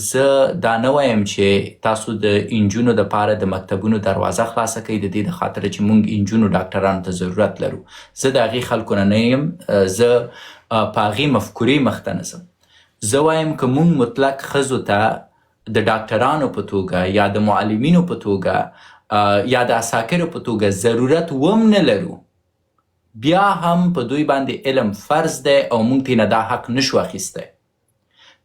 زه دا نه وایم چې تاسو د انجونو دپاره د مکتبونو دروازه خلاصه کوئ د دې د خاطره چې موږ انجونو ډاکټرانو ته ضرورت لرو. زه د هغې خلکو نه یم، زه په هغې مفکورې مخ ته نه ځم. زه وایم که موږ مطلق ښځو ته د ډاکټرانو په توګه یا د معلمینو په توګه یا د اساکرو په توګه ضرورت وم نه لرو، بیا هم په دوی باندې علم فرض دی او موږ ترېنه دا حق نشو اخیستی.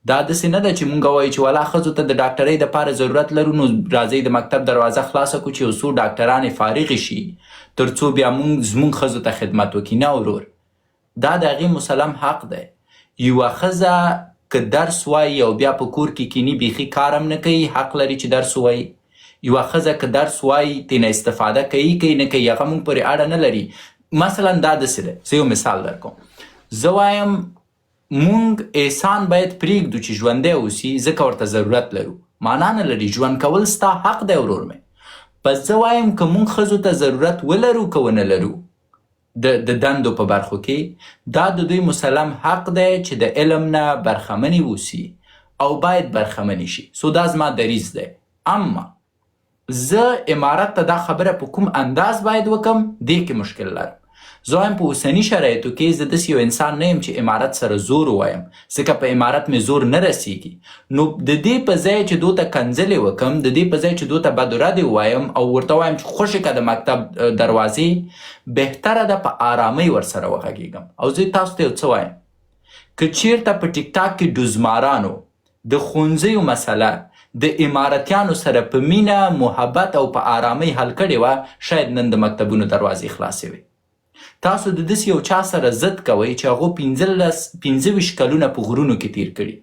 دا داسې نه ده چې مونږ وایو چې والا ښځو ته د ډاکټرۍ دپاره ضرورت لرو نو راځئ د مکتب دروازه خلاصه کړو چې یو څو ډاکټرانې فارغې شي تر څو بیا زمونږ ښځو ته خدمت وکړي. نه ورور، دا د هغې مسلم حق دی. یوه ښځه که درس وایي او بیا په کور کې کینی بیخي کار هم نه کوي، حق لري چې درس ووایي. یوه ښځه که درس وایي ترېنه استفاده کوي که نه کوي هغه مونږ پورې اړه نه لري. مثلا دا داسې دی، زه یو مثال درکوم. زه وایم مونږ احسان باید پرېږدو چې ژوندی اوسي ځکه ورته ضرورت لرو. معنا نه لري، ژوند کول ستا حق دی ورور مې. پس زه وایم که مونږ ښځو ته ضرورت ولرو که ونه لرو د دندو په برخو کې، دا د دوی مسلم حق دی چې د علم نه برخمنې اوسي او باید برخمنې شي. سو دا زما دریځ دی. اما زه امارت ته دا خبره په کوم انداز باید وکم دې کې مشکل لرم. زه وایم په اوسني شرایطو کې زه داسې یو انسان نه یم چې امارت سره زور ووایم، ځکه په امارت مې زور نه رسیږي. نو د دې په ځای چې دوی ته کنځلې وکم، د دې په ځای چې دوی ته بدردې ووایم او ورته وایم چې خوشې که د مکتب دروازې، بهتره ده په آرامۍ ورسره وغږېږم. او زه تاسو ته یو څه وایم، که چیرته په ټیک ټاک کې ډوزمارانو د ښوونځیو مسله د امارتیانو سره په مینه، محبت او په آرامۍ حل کړې وه، شاید نن د مکتبونو دروازې خلاصې وي. تاسو د داسې یو چا سره ضد کوئ چې هغو 15 کلونه په غرونو کې تیر کړي.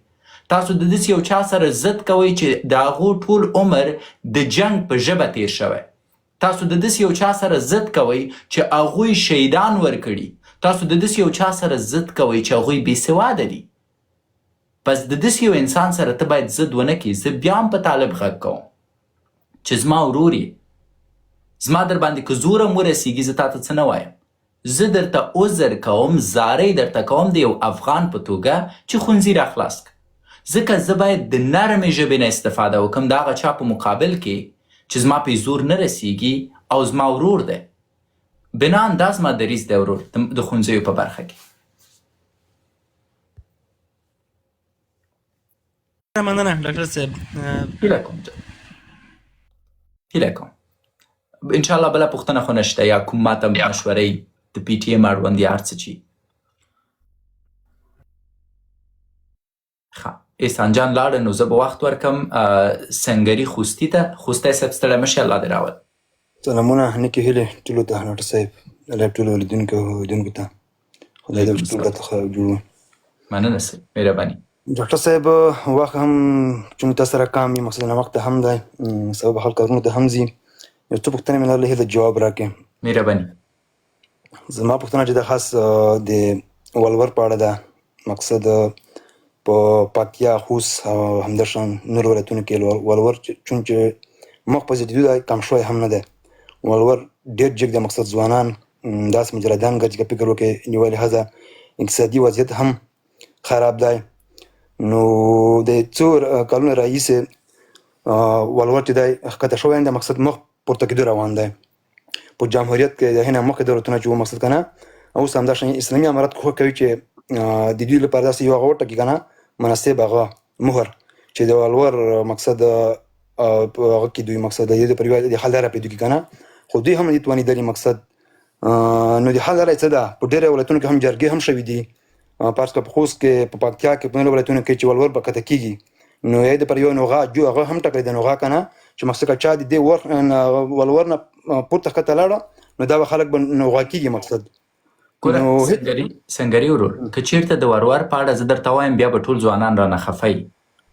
تاسو د داسې یو چا سره ضد کوئ چې د هغو ټول عمر د جنگ په ژبه تیر شوی. تاسو د داسې یو چا سره ضد کوئ چې هغوی شهیدان ورکړي. تاسو د داسې یو چا سره ضد کوئ چې هغوی بېسواده دي. پس د داسې یو انسان سره ته باید ضد ونه کړي. زه بیا هم په طالب غږ کوم چې زما ورور یې، زما در باندې که زور هم ورسیږي زه تا ته څه نه وایم. زه درته عذر کوم، زارۍ درته کوم د یو افغان په توګه چې ښوونځي را خلاص کړه، ځکه زه باید د نرمې ژبې نه استفاده وکړم د هغه چا په مقابل کې چې زما پې زور نه رسیږي او زما ورور دی. بنان دا زما دریځ دی ورور د ښوونځیو په برخه کې. مننه ډاکټر صاحب. هیله کوم انشاءالله بله پوښتنه خو نشته یا کوم ماته مشورې د پی ټي ایم اړوند یا هر څه چی. ښه، احسان جان لاړه نو زه به وخت ورکم سنګري خوستي ته. خوستی صاحب ستړی مه شي، الله دې راول. سلامونه، نیکې هیلې ټولو ته ډاکټر صاحب، الله ټولو لیدونکو ته خدای دې ټول راته ښه جوړ. مننه صاحب، مهرباني. ډاکټر صاحب وخت هم چې تاسو سره کام وي، مقصد وخت هم دی، سبب حل کارونو ته هم ځي. یو څه پوښتنې مې لرلې، د جواب راکړې. مهرباني. زما پوښتنه چې د خاص د ولور په اړه ده. مقصد په پکتیا، خوست او همداشان نورو ولایتونو کې ولور چون چې مخ په زیاتېدو دی، کم شوی هم نه دی. ولور ډېر جګ دی. مقصد ځوانان داسې مجردان ګرځي که فکر وکړي نیولې ښځه، اقتصادي وضعیت هم خراب دی. نو د څو کلونو راهیسې ولور چې دی ښکته شوی دی، مقصد مخ پورته کېدو روان دی. په جمهوریت کې د هغې نه مخکې دولتونه چې وو مقصد که نه، اوس همداشان اسلامي امارت کوښښ کوي چې د دوی لپاره داسې یو هغه وټاکي که نه مناسب هغه مهر چې د ولور مقصد په هغه کې دوی مقصد د دې پر د حل لاره پیدا کړي که نه. خو دوی هم دې توانېدلي مقصد. نو د حل لاره یې څه ده؟ په ډېرو ولایتونو کې هم جرګې هم شوي دي. فرض کړه په خوست کې، په پکتیا کې، په نورو ولایتونو کې چې ولور به کښته کېږي، نو یې دپاره یو نوغه جو هغه هم ټاکلی دی، نوغه که نه، چې مقصد که چا د دې ولور نه پورته ښکته لاړه نو دا به خلک به نوغه کېږي. مقصد ګوره سنګري ورور، که چېرته د ورور په اړه زه درته وایم بیا به ټول ځوانان رانه خفه وي.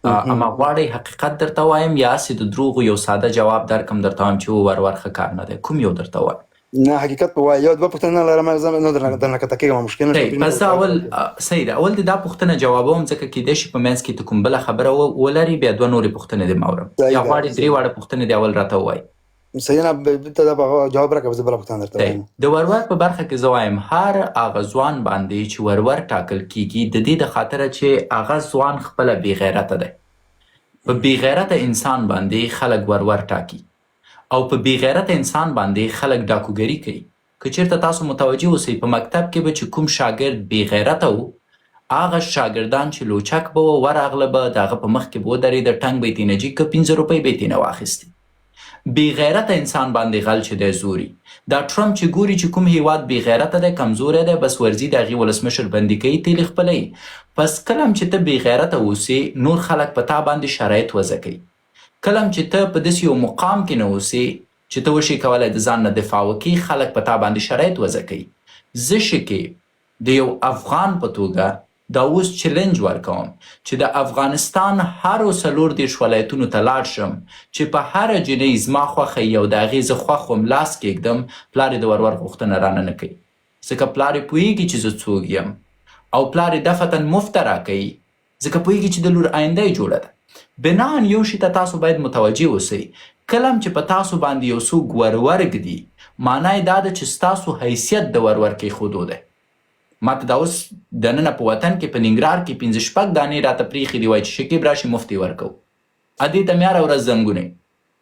اما غواړئ حقیقت درته وایم یا هسې د دروغو یو ساده جواب درکړم درته وایم چې ورور ښه کار نه دی؟ کوم یو درته وایم؟ نه حقیقت به وایي. یو دوه پوښتنې لرم، زه نه درنه کښته کېږم، مشکل نشته. پس زه اول صحیح ده، اول دې دا پوښتنه جوابوم ځکه کیدای شي په منځ کې ته کوم بله خبره ولري، بیا دوه نورې پوښتنې دې ما اورم، یا غواړې درې واړه پوښتنې دې اول راته ووایي. صحیح نه، ته دا جواب راکړه، زه بله پوښتنه درته وایم. د ورور په برخه کې زه وایم هر هغه ځوان باندې چې ورور ټاکل کیږي د دې د خاطره چې هغه ځوان خپله بې غیرته دی. په بې غیرته انسان باندې خلک ورور ټاکي او په بې غیرته انسان باندې خلک ډاکوګري کوي. که چېرته تاسو متوجه اوسئ په مکتب کې به چې کوم شاګرد بې غیرته و، هغه شاګردان چې لوچک به و ورغله به د هغه په مخ کې به ودرېده، ټنګ به یې ترېنه جي که 15 روپۍ به یې ترېنه واخیستې. بې غیرته انسان باندې غل چې دی زوري. دا ټرمپ چې ګوري چې کوم هیواد بې غیرته دی، کمزوری دی، بس ورځي د هغې ولسمشر بندي کوي، تیلې خپلوي. پس کله هم چې ته بې غیرته اوسې، نور خلک په تا باندې شرایط وضع کوي. کله هم چې ته په داسې یو مقام کې نه اوسې چې ته وشي کولی د ځان نه دفاع وکړي، خلک په تا باندې شرایط وضع کوي. زه شکې د یو افغان په توګه دا اوس چلنج ورکوم چې د افغانستان هرو 34 ولایتونو ته لاړ شم، چې په هره جنۍ زما خوښه یو د هغې زه خوښ وم لاس کېږدم، پلار یې د ورور غوښتنه رانه نه کوي، ځکه پلار یې پوهېږي چې زه څوک یم، او پلار یې دفتن مفته راکوي، ځکه پوهېږي چې د لور آینده یې جوړه ده. بناً یو شي ته تاسو باید متوجه اوسئ، کله هم چې په تاسو باندې یو څوک ورور ږدي، معنا یې دا ده چې ستاسو حیثیت د ورور کېښودو دی. ما ته دا اوس دننه په وطن کې په ننګرهار کې 5-6 دانې راته پرېښي دي، وایي چې شکیب راشي مفتي ورکوو. ادې ته مې هره ورځ زنګونه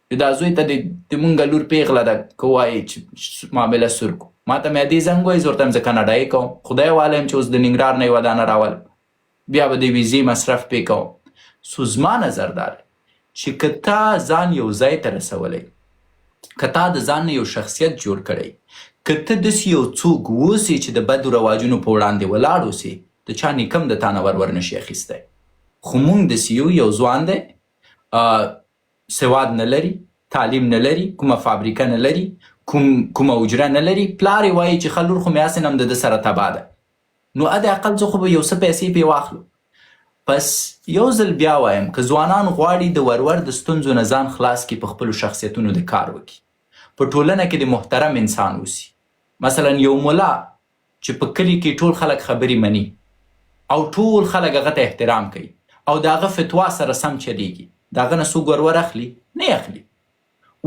چې دا زوی ته د مونږ لور پېغله ده، که وایي چې معامله سور کړو. ما ته مې ادې زنګ وایي، زه ورته یم زه کاناډایي کوم، خدای والا یم چې اوس د ننګرهار نه یوه دانه راولم، بیا به د ویزې مصرف پې کوم. سو زما نظر دا دی چې که تا ځان یو ځای ته رسولی، که تا د ځان نه یو شخصیت جوړ کړی، که ته داسې یو څوک اوسې چې د بدو رواجونو په وړاندې ولاړ اوسې، د چا نیکم د تا نه ور نشي اخیستی. خو موږ داسې یو ځوان دی، سواد نه لري، تعلیم نه لري، کومه فابریکه نه لري، کومه اجره نه لري، پلار یې وایي چې ښه لور خو مې هسې هم د ده سره تباه ده، نو ادې اقل زه خو به یو څه پیسې پرې واخلو. پس یو ځل بیا وایم که ځوانان غواړي د ورور د ستونزو نه ځان خلاص کړي، په خپلو شخصیتونو د کار وکړي، په ټولنه کې د محترم انسان اوسي. مثلا یو ملا چې په کلي کې ټول خلک خبرې مني او ټول خلک هغه ته احترام کوي او د هغه فتوا سره سم چلیږي، د هغه نه څوک ورور اخلي؟ نه اخلي.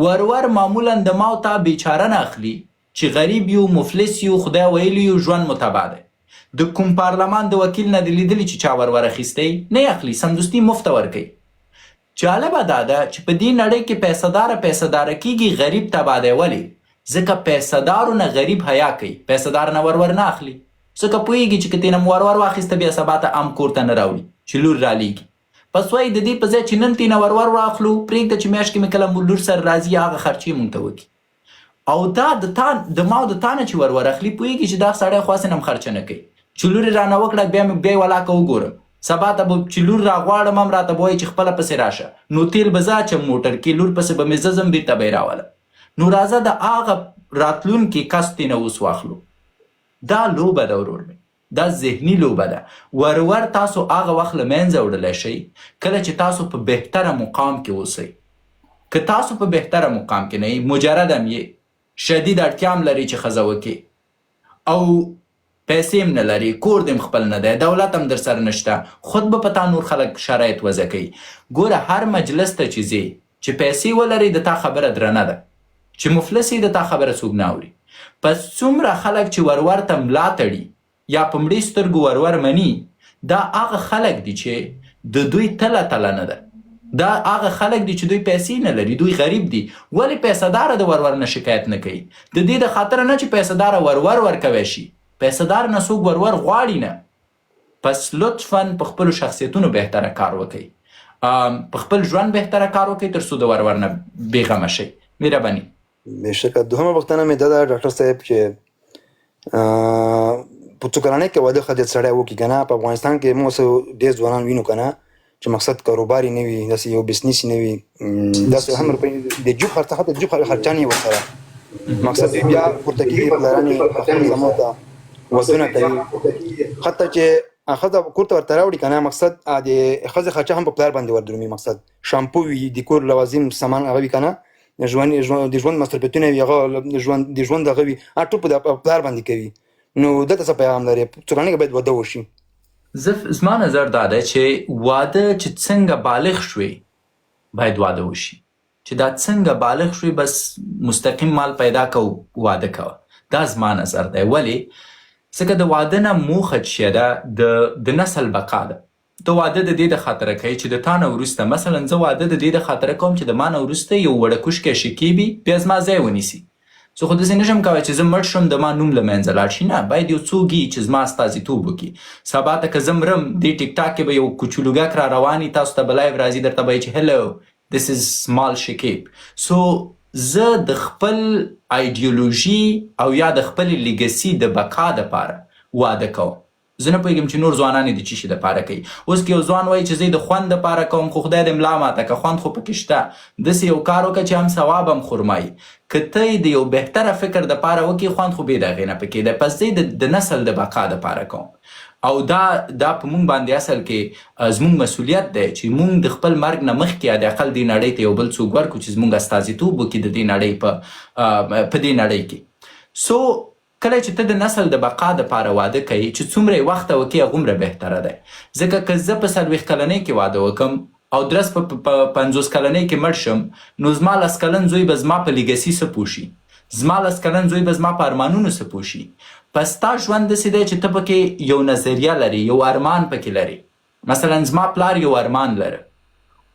ورور معمولا د ما او تا بیچاره نه اخلي چې غریب یو، مفلس یو، خدای ویلی یو، ژوند متباه دی. د کوم پارلمان د وکیل نه دې لیدلي چې چا ورور اخیستی؟ نه اخلي، سمدستي مفته ورکوي. جالبه دا ده چې په دې نړۍ کې پیسهداره کېږي، غریب تباه دی. ولې؟ ځکه پیسهدارو نه غریب حیا کوي، پیسهدار نه ورور نه اخلي، ځکه پوهېږي چې که ترې نه ورور واخیسته بیا سبا ته ام کور ته نه راوړي چې لور رالیږي. پس وایي د دې په ځای چې نن ترې نه ورور واخلو، پرېږده چې میاشت کې مې کله لور سره راځي هغه خرچې مونږ ته وکړي. او دا د ما او د تا نه چې ورور اخلي، پوهېږي چې دا سړی خو هسې نه هم خرچه نه کوي، چې لور یې رانه وکړه بیا مې بیا یې ولاکه وګورم، سبا ته به چې لور راغواړم هم راته به وایي چې خپله پسې راشه، نو تیل به زه اچم موټر کې، لور پسې به مې زه ځم بېرته به یې راولم. نو راځه د هغه راتلونکي کس ترې نه اوس واخلو. دا لوبه ده ورور مې، دا ذهني لوبه ده. ورور تاسو هغه وخت له منځه وړلی شئ کله چې تاسو په بهتره مقام کې اوسئ. که تاسو په بهتره مقام کې نه یئ، مجرد هم یې، شدید اړتیا هم لري چې ښځه وکړي او پیسې هم نه لري، کور دې هم خپل نه دی، دولت هم در سره نشته، خود به په تا نور خلک شرایط وضع کوي. ګوره هر مجلس ته چې ځې، چې پیسې ولري د تا خبره درنه ده، چې مفلس یې د تا خبره څوک نه اوري. پس څومره خلک چې ورور ته ملا تړي یا په مړې سترګو ورور مني، دا هغه خلک دي چې د دوی تله نه ده، دا هغه خلک دي چې دوی پیسې نه لري، دوی غریب دي. ولې پیسهداره د ورور نه شکایت نه کوي؟ د دې د خاطره نه چې پیسهداره ورور ورکوی شي، پیسهدار نه څوک ورور غواړي نه. پس لطفاً په خپلو شخصیتونو بهتره کار وکړئ، په خپل ژوند بهتره کار وکړئ تر څو د ورور نه بېغمه شئ. مهرباني. بېشکه. دوهمه پوښتنه مې دا ده ډاکټر صاحب چې په څو کلنۍ کې واده ښه سړی وکړي که نه، په افغانستان کې موږ اوس ډېر ځوانان وینو که نه چې مقصد کاروبار یې نه وي، داسې یو بزنس یې نه وي، داسې هم روپۍ د جوب خرڅه، حتی جوب خرچانې یې ورسره، مقصد یې بیا پورته کېږي، پلاران یې خپلو زامنو ته ودونه کوي، حتی چې ښځه کور ته ورته راوړي که نه، مقصد د ښځې خرچه هم په پلار باندې وردرومي، مقصد شامپو وي، د کور لوازم سامان هغه وي که نه، د ژوند مصروفیتونه وي، هغه د ژوند هغه وي، هغه ټول په پلار باندې کوي. نو دلته څه پیغام لري؟ څو کلنۍ کې باید واده وشي؟ زما نظر دا دی چې واده چې څنګه بالغ شوې باید واده وشي، چې دا څنګه بالغ شوې بس مستقیم مال پیدا کوو واده کوه. دا زما نظر دی. ولې؟ ځکه د واده نه موخه چې ده د نسل بقا ده. د واده د دې د خاطره کوي چې د تا نه وروسته مثلا زه واده د دې د خاطره کوم چې د ما نه وروسته یو وړکوشکی شکیبي بیا زما ځای ونیسي. زه خو داسې نشم کوی چې زه مړ شم د ما نوم له منځه لاړ شي. نه، باید یو څوک وي چې زما استازیتوب وکړي. سبا ته که زه مرم دې ټیک ټاک کې به یو کوچولوګک را روان وي، تاسو ته به لایو راځي درته به وایي چې هلو this is small شکیب. سو زه د خپل ایډیولوژي او یا د خپل لیګسي د بقا دپاره واده کوم. زه نه پوهېږم چې نور ځوانان یې د څه شي دپاره کوي. اوس که یو ځوان وایي چې زه یې د خوند دپاره کوم، خو خدای دې ملا ماته که خوند خو پکې شته. داسې یو کار وکړه چې هم ثواب هم خرمایي. که ته یې د یو بهتره فکر دپاره وکړي، خوند خو بې د هغې نه پکې دی. پس زه د نسل د بقا دپاره کوم. او دا په مونږ باندې اصل کې زمونږ مسؤلیت دی چې مونږ د خپل مرګ نه مخکې حداقل دې نړۍ ته یو بل څوک ورکړو چې زمونږ استازیتوب وکړي د دې نړۍ په دې نړۍ کې. سو کله چې ته د نسل د بقا دپاره واده کوي، چې څومره یې وخته وکړي هغومره بهتره دی. ځکه که زه په 40 کلنۍ کې واده وکړم او درس په 50 کلنۍ کې مړ شم، نو زما 10 کلن زوی به زما په لیګسي څه پوشي، زما 10 کلن زوی به زما په ارمانونو څه پوشي. پس تا ژوند داسې دی چې ته پکې یو نظریه لري، یو ارمان پکې لري. مثلا زما پلار یو ارمان لره،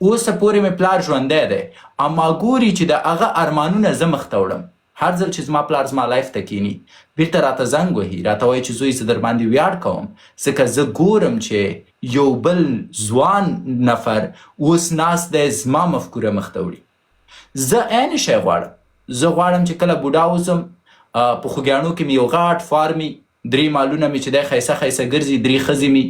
اوسه پورې مې پلار ژوندی دی، اما ګوري چې د هغه ارمانونه زه مخته وړم. هر ځل چې زما پلار زما لایف ته کینی بیرته راته زنګ وهي، راته وایي چې زوی زه در باندې ویاړ کوم، ځکه زه ګورم چې یو بل ځوان نفر اوس ناست دی زما مفکوره مخته وړي. زه عین شی غواړم. زه غواړم چې کله بوډا اوسم، په خوږیاڼو کې مې یو غاټ فارمي، 3 مالونه مې چې دی ښایسته ښایسته ګرځي، 3 ښځې مې،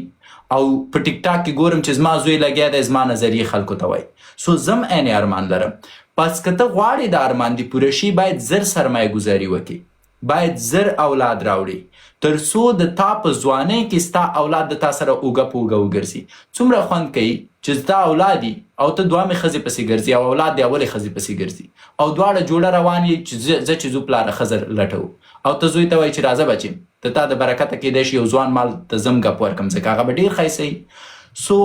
او په ټیک ټاک کې ګورم چې زما زوی لګیا دی زما نظریې خلکو ته وایي. سو زم عین ارمان لرم. پس که ته غواړې د ارمان دې پوره شي، باید زر سرمایه ګذاري وکړي، باید زر اولاد راوړي، تر څو د تا په ځوانۍ کې ستا اولاد د تا سره اوږه په اوږه وګرځي. څومره خوند کوي چې ستا اولاد او ته دوامې ښځې پسې ګرځي او اولاد د اولې ښځې پسې ګرځي او دواړه جوړه روان یې چې زه چې زو پلاره ښځه لټوو، او ته زوی ته وایي چې راځه بچیم د تا د برکته کیدای شي یو ځوان مال ته زم ګپ ورکړم ځکه هغه به ډېر ښایسته وي. سو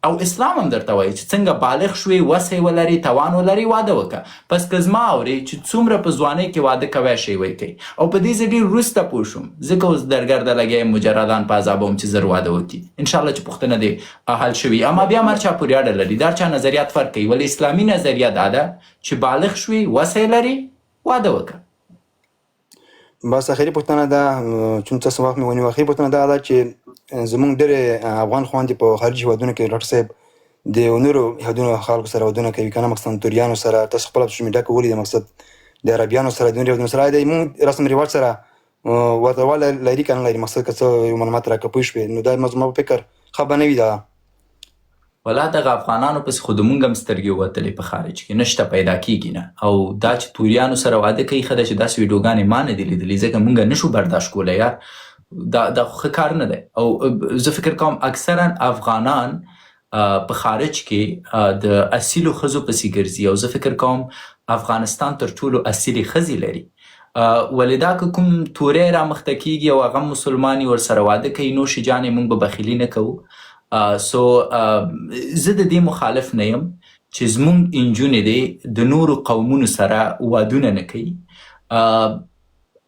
او اسلام هم درته وایي چې څنګه بالغ شوې، وس یې ولري، توان ولري، واده وکړه. پس که زما اورې چې څومره په ځوانۍ کې واده کوی شی وی کوي، او په دې زه ډېر وروسته پوه شوم، ځکه اوس درګرده لګیا یم مجردان په عذابوم چې زر واده وکړي. انشاءالله چې پوښتنه دې حل شوي. اما بیا هم هر چا پورې اړه لري، د هر چا نظریات فرق کوي، ولې اسلامي نظریه دا ده چې بالغ شوې، وس یې لري، واده وکړه. بس اخري پوښتنه ده، چون تاسو وخت مې ونیو، اخري پوښتنه دا ده چې زمونږ ډېرې افغان خویندې په خارجي هېوادونو کې ډاکټر صاحب د نورو هېوادونو خلکو سره ودونه کوي، که نه مقصد توریانو سره، تاسو خپله په سوشل میډیا کې ولیدئ، مقصد د عربیانو سره، د نورو هېوادونو سره د موږ رسم رواج سره ورته والی لري که نه لري، مقصد که څه یو معلومات راکړه پوه شوې، نو دا زما په فکر ښه به نه وي. دا ولا دغه افغانانو پسې خو د مونږ هم سترګې وتلې په خارج کې نشته، پیدا کېږي نه. او دا چې توریانو سره واده کوي، ښه ده چې داسې ویډیوګانې ما نه دي لیدلي، ځکه مونږ نشو برداشت کولی یار، دا خو ښه کار نه دی. او زه فکر کوم اکثرا افغانان په خارج کې د اصیلو ښځو پسې ګرځي، او زه فکر کوم افغانستان تر ټولو اصیلې ښځې لري. ولې دا که کوم توری رامخته کېږي او هغه مسلمان ورسره واده کوي، نوشي جانې مونږ به بخیلي نه کوو. سو زه د دې مخالف نه یم چې زمونږ انجونې دی د نورو قومونو سره وادونه نه کوي،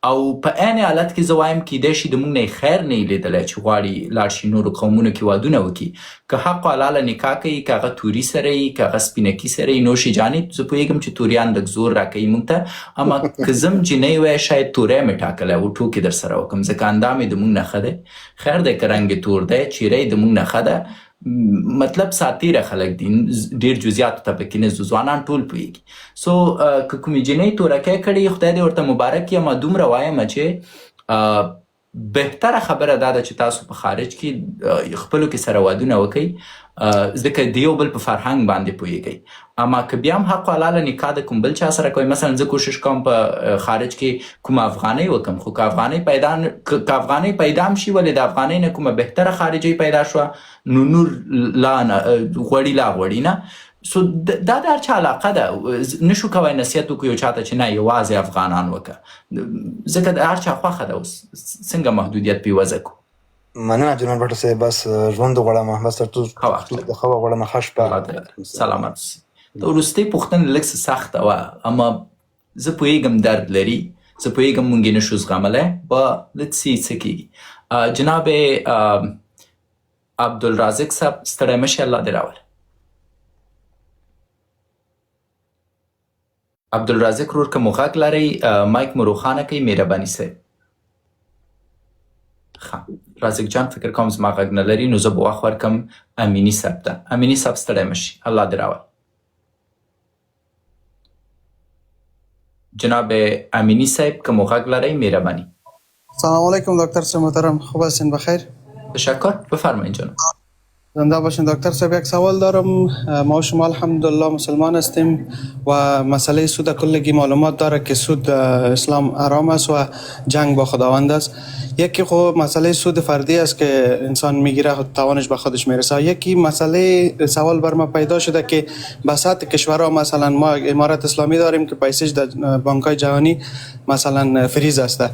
او په عین حالت کې زه وایم کیدای شي د مونږ نه یې خیر نه یې لیدلی چې غواړي لاړ شي نورو قومونو کې وادونه وکړي. که حق و حلاله نکاح کوي، که هغه توري سره یي، که هغه سپینکي سره یي، نوشي جانې زه پوهېږم چې توریان لږ زور راکوي مونږ ته، اما که زه جینۍ وی شاید توری مې ټاکلی و ټوکې در سره وکړم، ځکه اندام یې د مونږ نه ښه دی. خیر دی که رنګ تور دی، چیرې د مونږ نه ښه ده، مطلب ساتیره خلک دي، ډېر جزیاتو ته پکې نه ځو، ځوانان ټول پوهېږي. سو که کومې جینۍ تورکی کړي، خدای دې ورته مبارک یم. دومره وایم چې بهتره خبره دا ده چې تاسو په خارج کې خپلو کې سره وادونه وکړئ، ځکه د یو بل په فرهنګ باندې پوهېږئ. اما که بیا هم حق و حلاله نکاح د کوم بل چا سره کوئ، مثلا زه کوشش کوم په خارج کې کومه افغانۍ وکړم، خو که افغانۍ پیدا هم شي، ولې د افغانۍ نه کومه بهتره خارجۍ پیدا شوه، نو نور لا غوړي لا غوړي نه. سو دا د هر چا علاقه ده، نشو کوی نصیحت وکړو یو چاته چې نه یوازې افغانان وکړه، ځکه د هر چا خوښه ده. اوس څنګه محدودیت پې وضع کړو؟ مننه جنرال بټر صاحب، بس ژوند غواړم، بس تر څو د ښه غواړم، ښه شپه، سلامت اوسئ. د وروستۍ پوښتنه لږ څه سخته وه، اما زه پوهېږم درد لري، زه پوهېږم مونږ یې نشو زغملی، به let's see څه کېږي. جناب عبدالرازق صاحب ستړی مشي، الله دې راوله. عبدالرازق ورور که مو غږ لرئ مایک مو روښانه کوئ، مهرباني صاحب. ښه رازق جان فکر کوم زما غږ نه لري، نو زه به وخت ورکړم امیني صاحب ته. امیني صاحب ستړی مشي، الله دې راوله. جناب امینی صاحب که مو غږ لرئ مهربانی. سلام علیکم دکتر صاحب محترم، خوب هستین؟ بخیر. تشکر، بفرمایید جناب. زنده باشین دکتر صاحب. یک سوال دارم. ما و شما الحمدلله مسلمان هستیم و مسئله سود کلگی معلومات داره که سود اسلام حرام است و جنگ با خداوند است. یکی خب مسئله سود فردی است که انسان میگیره توانش به خودش میرسه. یکی مسئله سوال بر ما پیدا شده که بساط کشورها مثلا ما امارت اسلامی داریم که پیسش در بانک‌های جهانی مثلا فریز است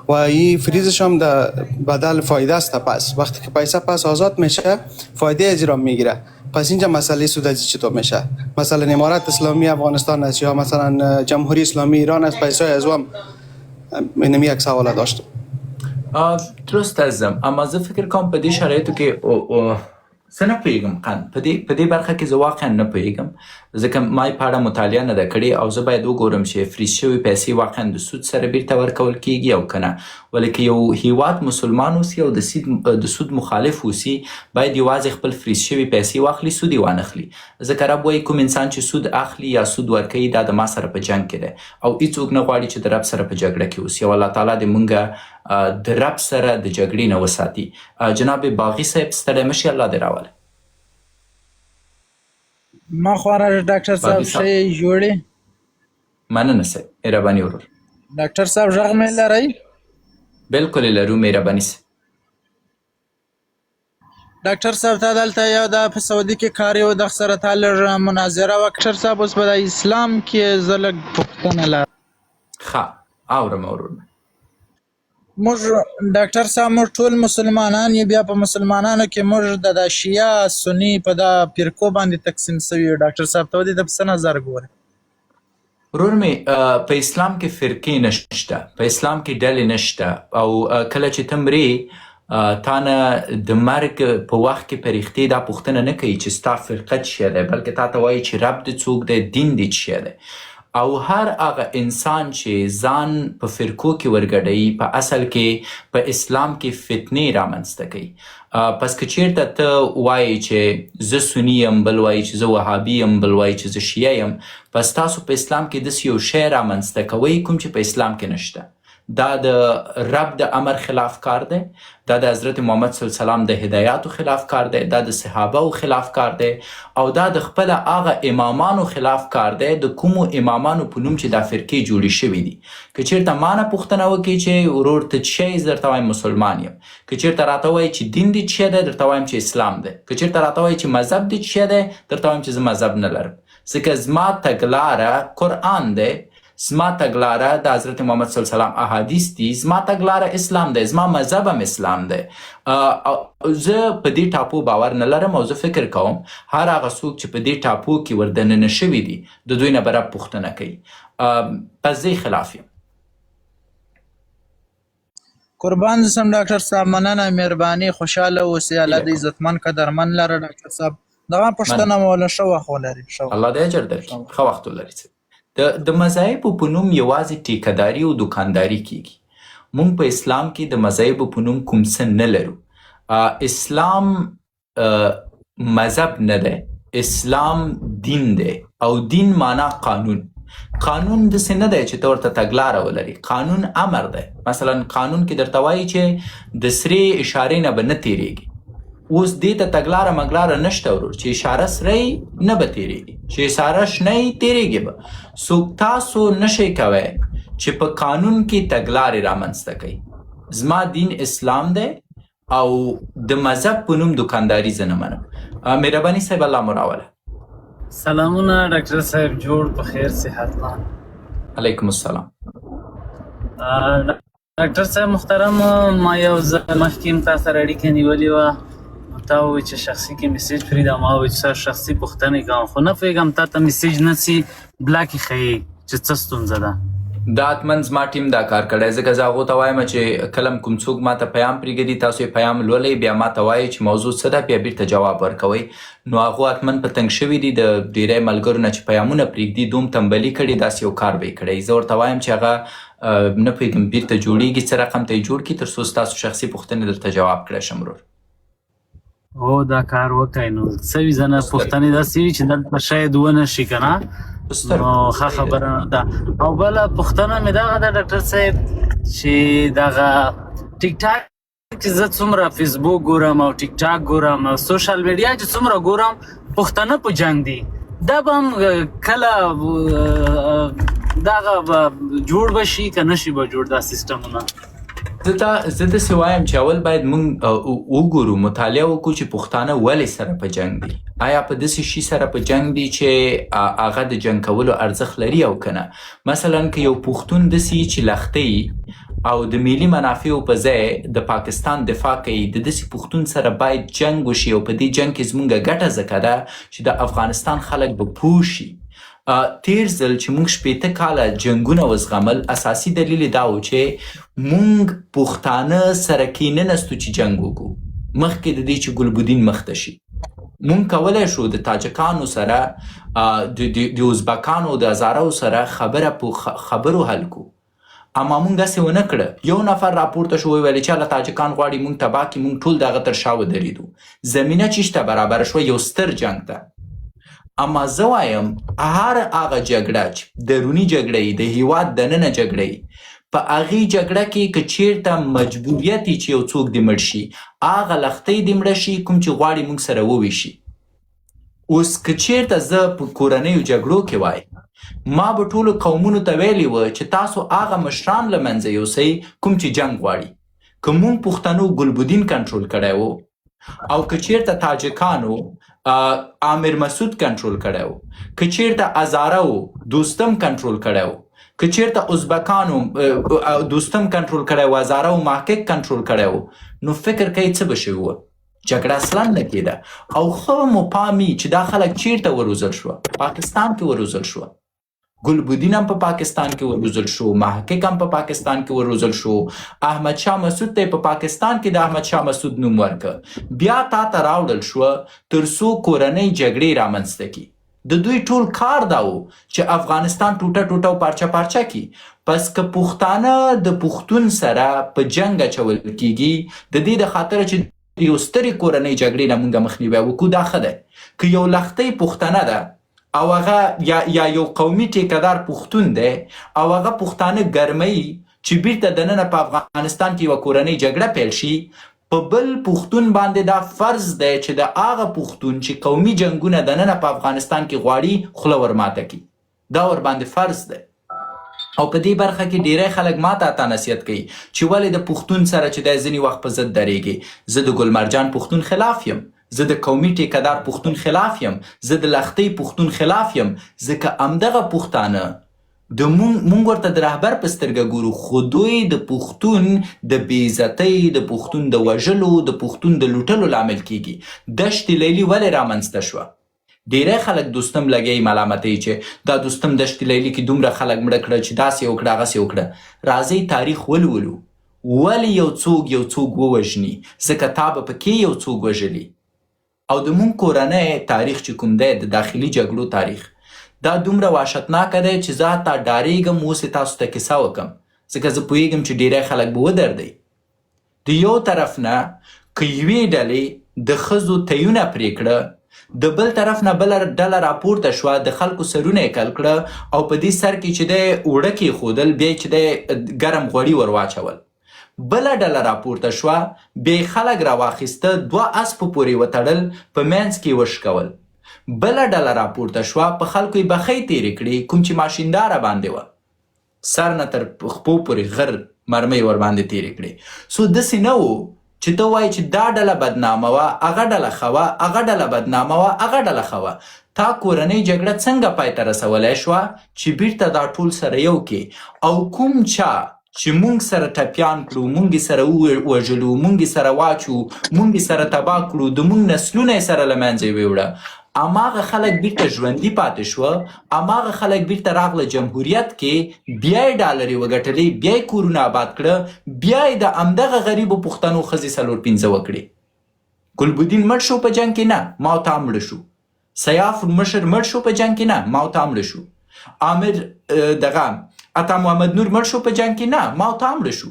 و این فریزش هم در بدل فایده است. پس وقتی که پیسه پس آزاد میشه فایده از ایران میگیره. پس اینجا مسئله سود از چطور میشه؟ مثلا امارت اسلامی افغانستان است یا مثلا جمهوری اسلامی ایران است، پیسه از هم اینم یک سوال داشتم. درست عزیزم، اما زه فکر کوم په دې شرایطو کې زه نه پوهېږم په دې برخه کې زه واقعا نه پوهېږم، ځکه ما یې په اړه مطالعه نه ده کړې او زه باید وګورم چې فریز شوې پیسې واقعا د سود سره بیرته ورکول کېږي او که نه. ولې که یو هیواد مسلمان اوسي او د سود مخالف اوسي باید یوازې خپل فریز شوې پیسې واخلي، سود یې وانخلي. ځکه رب وایي کوم انسان چې سود اخلي یا سود ورکوي دا د ما سره په جنګ کې دی او هېڅوک نه غواړي چې د رب سره په جګړه کې اوسي او الله تعالی دې مونږ د رب سره د جګړې نه وساتي. جناب باغي صاحب ستړی مشي، الله دې راوله. ما خواره ډاکټر صاحب ښه جوړې؟ مننه صاحب، مهرباني ورور. ډاکټر صاحب غږ مې لرئ؟ بلکل یې لرو، مهرباني صاحب. ډاکټر صاحب ته دلته یو د په سعودي کې کار یو د سره تا لږ مناظره وه. ډاکټر صاحب اوس په د اسلام کې زه لږ پوښتنه لرم. ښه اورم ورور. موږ ډاکټر صاحب موږ ټول مسلمانان یو، بیا په مسلمانانو کې موږ د شیعه سني په دا فرقو باندې تقسیم سوي یو. ډاکټر صاحب ته دې د څه نظر ګوري؟ ورور مې په اسلام کې فرقې نشته، په اسلام کې ډلې نشته او کله چې ته مرې تا نه د مرګ په وخت کې فرښتې دا پوښتنه نه کوي چې ستا فرقه څه شی دی، بلکې تا ته وایي چې رب دې څوک دی، دین دې څه شی دی. او هر هغه انسان چې ځان په فرقو کې ورګډوي په اصل کې په اسلام کې فتنې رامنځته کوي. پس که چیرته ته وایي چې زه سني یم، بل وایي چې زه وهابي یم، بل وایي چې زه شیعه یم، پس تاسو په اسلام کې داسې یو شی رامنځته کوئ کوم چې په اسلام کې نشته. دا د رب د امر خلاف کار دی، دا د حضرت محمد صلی الله علیه وسلم د هدایاتو خلاف کار دی، دا د صحابهو خلاف کار دی او دا د خپل هغه امامانو خلاف کار دی د کومو امامانو په نوم چې دا فرقې جوړې شوي دي. که چیرته ما نه پوښتنه وکړي چې ورور ته څه شی زه درته وایم مسلمان یم، که چیرته راته وایي چې دین دې څه شی دی درته وایم چې اسلام دی، که چیرته راته وایي چې مذهب دې څه شی دی درته وایم چې زه مذهب نه لرم. ځکه زما تګلاره قرآن دی، زما تګلاره د حضرت محمد صلی الله علیه وسلم احادیث دي، زما تګلاره اسلام دی، زما مذهب هم اسلام دی. زه په دې ټاپو باور نه لرم او زه فکر کوم هر هغه څوک چې په دې ټاپو کې وردننه شوي دي د دوی نه به رب پوښتنه کوي. پس زه خلاف یم. قربان زم ډاکټر صاحب، مننه، مهرباني، خوشاله اوسئ، الله دې عزتمن قدرمن لره. ډاکټر صاحب دغه پوښتنه مو له ښه وخت ولري. الله دې اجر درکړي، ښه وخت ولري. د مذاهبو په نوم یوازې ټیکهداري او دکانداري کیږي. مونږ په اسلام کې د مذاهبو په نوم کوم څه نه لرو. اسلام مذهب نه دی، اسلام دین دی او دین معنا قانون. قانون داسې نه دی چې ته ورته تګلاره ولري، قانون امر دی. مثلا قانون کې درته وایي چې د سرې اشارې نه به نه تیریږي. اوس دې ته تګلاره مګلاره نشته ورور چې اشاره سرې نه به تیریږي، چې اشاره شنه تیریږي به. څوک تاسو نشئ کوئ چې په قانون کې تګلارې رامنځته کوي. زما دین اسلام دی او د مذهب په نوم دکانداري زه نه منم. مهرباني صاحب الله مو راوله. سلامونه ډاکټر صاحب، جوړ په خیر صحتمند. علیکم السلام. ډاکټر صاحب محترم، ما یو ځل مخکې هم تا سره اړیکه نیولې وه، تا وویل چې شخصي کې میسیج پرېږده. ما وویل چې شخصي پوښتنې کوم، خو نه پوهېږم تا ته میسیج نه سي بلاک یې ښیي چې څه ستونزه ده. دا حتمن زما ټیم دا کار کړی ځکه زه هغو ته وایم چې کله کوم څوک ماته پیام پرېږدي تاسو یې پیام لولئ بیا ماته وایي چې موضوع څه ده بیا بیرته جواب ورکوئ نو هغو حتمن په تنګ شوي دي د ډېری ملګرو نه چې پیامونه پرېږدي دوم تنبلي کړي داسې یو کار به یې کړی زه ورته وایم چې هغه نه پوهېږم بیرته جوړېږي څه رقم ته یې جوړ کړي تر څو ستاسو شخصي پوښتنې درته جواب کړی شم ورور هو دا کار وکړئ نو څه وي ځنه پوښتنې داسې وي چې دلته شاید ونه شي که نه نو ښه خبره ده او بله پوښتنه مې دغه ده ډاکټر صاحب چې دغه ټیک ټاک چې زه څومره فیسبوک ګورم او ټیک ټاک ګورم او سوشل میډیا چې څومره ګورم پښتانه په جنګ دي دا به هم کله دغه جوړ به شي که نه شي به جوړ دا سیسټمونه زه داسې وایم چې اول باید موږ وګورو مطالعه وکړو چې پښتانه ولې سره په جنګ دي آیا په داسې شي سره په جنګ دي چې هغه د جنګ کولو ارزښت لري او که نه مثلا که یو پښتون داسې چې لښته او د ملي منافعو په ځای د پاکستان دفاع کوي د داسې پښتون سره باید جنګ وشي او په دې جنګ کې زموږ ګټه ځکه ده چې د افغانستان خلک به پوه شي تیر ځل چې موږ 15 کاله جنګونه وزغمل اساسي دلیل دا و چې موږ پښتانه سره کېننستو چې جنګ وکړو مخکې د دې چې ګلبدین مخته شي موږ کولی شو د تاجکانو سره د ازبکانو د هزارو سره خبره په خبرو حل کو اما موږ هسې ونه کړه یو نفر راپورته شو ویلې چې الله تاجکان غواړي موږ تباه کړي موږ ټول دغه تر شا ودرېدو زمینه چې شته برابره شوه یو ستر جنګ ته اما زه وایم هر هغه جګړه چې دروني جګړه د هیواد دننه جګړه په هغې جګړه کې که چیرته مجبوریت چې یو څوک دې مړ شي هغه لښتۍ دې مړه شي کوم چې غواړي موږ سره وویشي اوس که چیرته زه په کورنیو جګړو کې وای ما به ټولو قومونو ته ویلي وه چې تاسو هغه مشران له منځه یوسئ کوم چې جنګ غواړي که موږ پښتنو ګلبدین کنټرول کړی و او که چیرته تاجکانو عامر مسعود کنټرول کړی و که چیرته هزاره و دوستم کنټرول کړی و که چیرته ازبکانو دوستم کنټرول کړی و هزاره و محقق کنټرول کړی و نو فکر کوي څه به شوي وه جګړه اصلا نه کېده او ښه مو پامي چې دا خلک چیرته وروزل شوه پاکستان کې وروزل شوه ګلبدین هم په پاکستان کې وروزل شو محقق هم په پاکستان کې وروزل شو احمد شاه مسعود ته په پاکستان کې د احمد شاه مسعود نوم ورکه بیا تا ته راوړل شوه تر څو کورنۍ جګړې رامنځته کړي د دوی ټول کار دا و چې افغانستان ټوټه ټوټه او پارچه پارچه کړي پس که پښتانه د پښتون سره په جنګ اچول کېږي د دې د خاطره چې یو سترې کورنۍ جګړې نه موږ مخنیوی وکړو دا ښه دی که یو لښتۍ پښتنه ده او هغه یا یو قومي ټیکهدار پښتون دی او هغه پښتانه ګرموي چې بیرته دننه په افغانستان کې یوه کورنۍ جګړه پیل شي په بل پښتون باندې دا فرض دی چې د هغه پښتون چې قومي جنګونه دننه په افغانستان کې غواړي خوله ورماته کړي دا ورباندې فرض دی او په دې برخه کې ډیری خلک ماته اته نصیحت کوي چې ولې د پښتون سره چې دی ځینې وخت په ضد درېږي زه د ګلمرجان پښتون خلاف یم زه د قومي ټیکهدار پښتون خلاف یم زه د لښتۍ پښتون خلاف یم ځکه همدغه پښتانه د مونږ ورته د رهبر په سترګه ګورو خو دوی د پښتون د بېعزتۍ د پښتون د وژلو د پښتون د لوټلو لامل کیږي دشت لیلي ولې رامنځته شوه ډیری خلک دوستم لګوي ملامتوي چې دا دوستم دشت لیلي کې دومره خلک مړه کړه چې داسې یې وکړه هغسې وکړه راځئ تاریخ ولولو ولې یو څوک ووژني ځکه تا به پکې یو څوک وژلي او د مونږ کورنۍ تاریخ چې کوم دی د داخلي جګړو تاریخ دا دومره وحشتناکه دی چې زه حتی ډارېږم اوس یې تاسو ته کیسه وکړم ځکه زه پوهېږم چې ډیری خلک به ودردئ د یو طرف نه که یوې ډلې د ښځو تیونه پرې کړه د بل طرف نه بله ډله راپورته شوه د خلکو سرونه یې کل کړه او په دې سر کې چې دی اوړه کېښودل بیا چې دی ګرم غوړي ور واچول بله ډله راپورته شوه بیا خلک راواخیسته 2 اسپو پورې وتړل په منځ کې وشکول بله ډله راپورته شوه په خلکو یې بخۍ تېرې کړې کوم چې ماشینداره باندې وه سر نه تر پښپو پورې غر مرمۍ ورباندې تېرې کړې سو داسې نه و چې ته وایې چې دا ډله بدنامه وه هغه ډله ښه وه هغه ډله بدنامه وه هغه ډله ښه وه تا کورنۍ جګړه څنګه پای ته رسولی شوه چې بیرته دا ټول سره یو کې او کوم چا چې مونږ سره ټپیان کړو مونږ سره وژلو مونږ سره واچو مونږ سره تباه کړو د مونږ نسلونه سره له منځه یې ویوړه هماغه خلک بیرته ژوندي پاتې شوه، هماغه خلک بیرته راغله جمهوریت کې، بیا یې ډالرې وګټلې، بیا یې کورونه آباد کړه، بیا یې د همدغه غریبو پښتنو ښځې 4-5 وکړې. ګلبدین مړ شو په جنګ کې نه، ما او تا مړه شو. سیاف مشر مړ شو په جنګ کې نه، ما او تا مړه شو. عامر دغه عطا محمد نور مړ شو په جنګ کې نه، ما او تا مړه شو.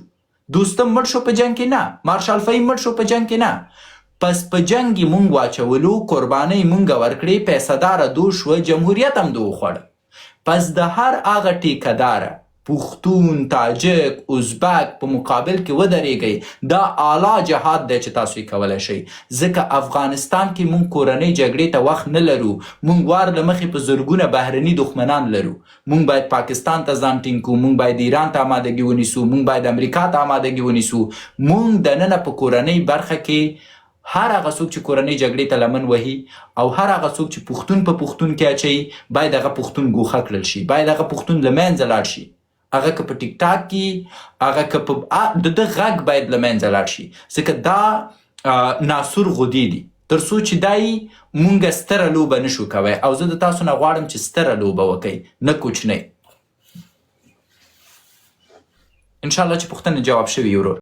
دوستم مړ شو په جنګ کې نه، مارشال فهیم مړ شو په جنګ کې نه. پس په جنګ یې مونږ واچولو، قربانۍ مونږ ورکړې، پیسهداره دو شوه، جمهوریت هم دو وخوړه. پس د هر هغه ټیکهداره پښتون، تاجک، ازبک په مقابل کې ودرېږئ. دا اعلی جهاد دی چې تاسو یې کولی شئ، ځکه افغانستان کې مونږ کورنۍ جګړې ته وخت نه لرو. مونږ وار له مخې په زرګونه بهرني دښمنان لرو. مونږ باید پاکستان ته ځان ټینګ کړو، مونږ باید ایران ته آمادګي ونیسو، مونږ باید امریکا ته آمادګي ونیسو. مونږ دننه په کورنۍ برخه کې هر هغه څوک چې کورنۍ جګړې ته لمن وهي او هر هغه څوک چې پښتون په پښتون کې اچوي، باید هغه پښتون ګوښه کړل شي، باید هغه پښتون له منځه لاړ شي. هغه که په ټیک ټاک کې، هغه که په د ده غږ باید له منځه لاړ شي، ځکه دا ناسور غدې دي. تر څو چې دای مونږ ستره لوبه نشو کوی، او زه د تاسو نه غواړم چې ستره لوبه وکئ، نه کوچنۍ. انشاءالله چې پوښتنه جواب شوي ورور.